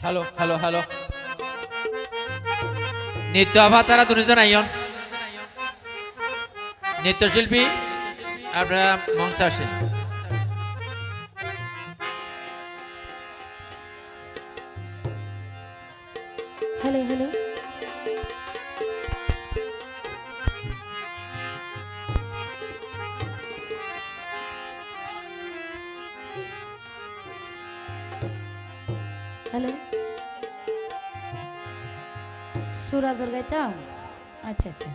Hello hello hello নৃত্য আভাতারা দুজন আইন নৃত্যশিল্পী আপনারা মঞ্চে আসেন। হ্যালো হ্যালো হ্যালো সুরাজর গাইতাম আচ্ছা আচ্ছা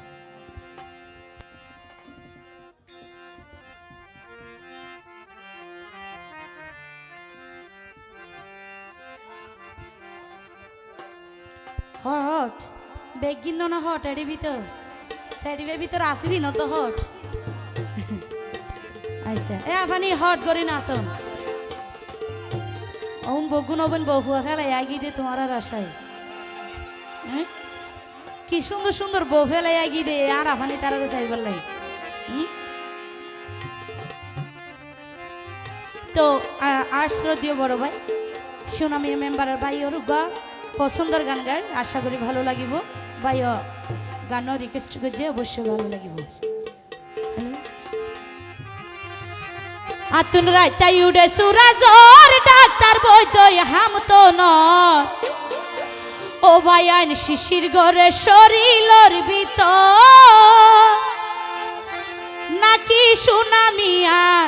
হট বেগিন না হট এডি ভিতর ফেডিবে ভিতর আসি না তো হট আচ্ছা এ আপনি হট করে না আসুন ওম বগুন ওবেন বহুয়া খেলাই আগি দে তোমার আশায় কি সুন্দর সুন্দর বউ ফেলাই আগি দে আর আপনি তারা চাইবার লাই তো আর শ্রদ্ধীয় বড় ভাই সুনামি মেম্বারের ভাই ওর গা পছন্দের গান গায় আশা করি ভালো লাগিব ভাই গানও রিকোয়েস্ট করছে অবশ্যই ভালো লাগিব আতুন রাইতা উড়ে সুরাজর ডাক্তার বৈদ্য হাম তো নয় ও ভাই আইন শিশির গরে শরীরের ভিতর নাকি সুনামি আর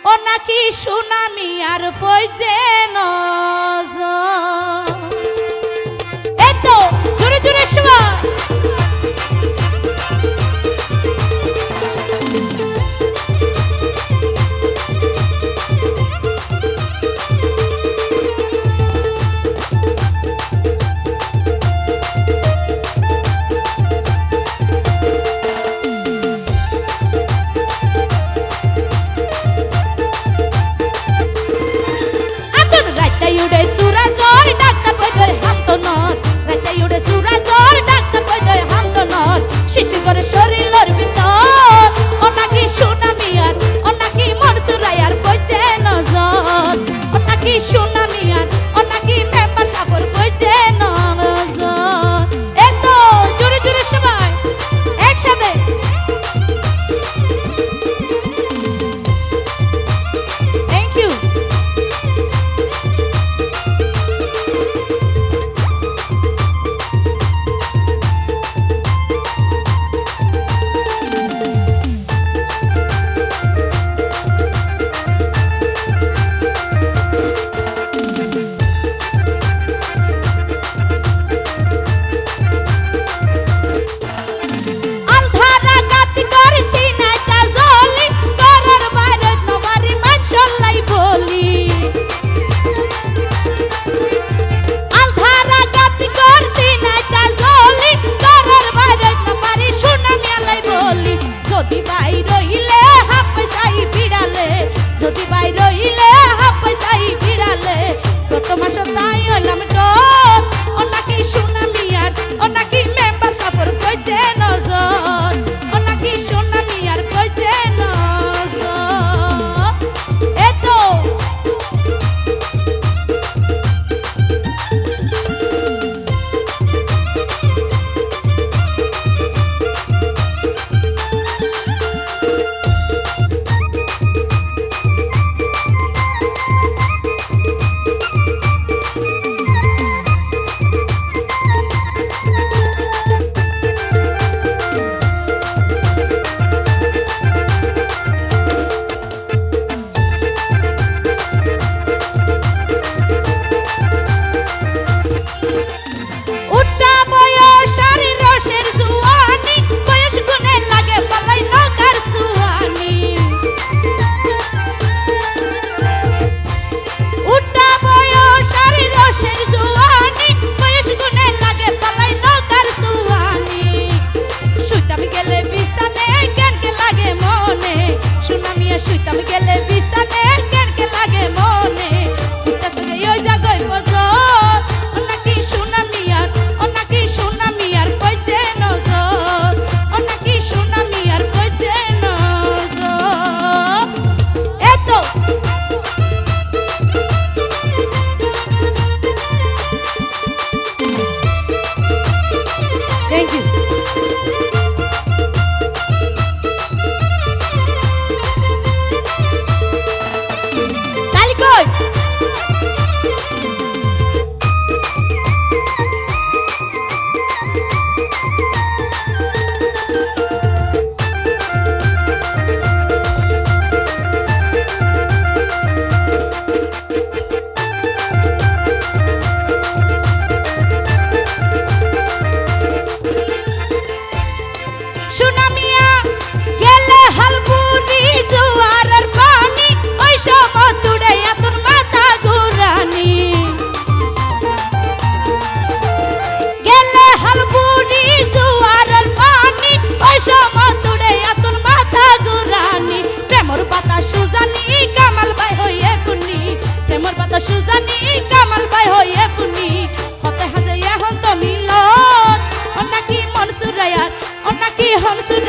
ও নাকি সুনামি আর ফইজে নজর এতো জোরে জোরে শোনা উড়ে সুরাজর ডাক্তার বৈদ্য হাম তো নয় রাইতে উড়ে সুরাজর ডাক্তার শুইতাম গেলে বিছানে কেন কে লাগে মনে ফুটা থেকে ওই জায়গায় বজর ও নাকি সোনা মিয়ার ও নাকি সোনা মিয়ার কইছে নজর ও নাকি সোনা মিয়ার কইছে নজর এতো থ্যাংক ইউ কালিকট সুনামিয়া গেলে হালপুরি জোয়ারের পানি ওই সমুদ্রে এতন মাথা ঘুরানি গেলে হালপুরি জোয়ারের পানি ওই সমুদ্রে এতন মাথা ঘুরানি প্রেমর পাতা সুজানি কামাল ভাই হইয়ে কুনি প্রেমর পাতা সুজানি কামাল ভাই হইয়ে কুনি হতে হাজে এখন তো মিলন ও নাকি মনসুর রায়ার ও নাকি হনসুর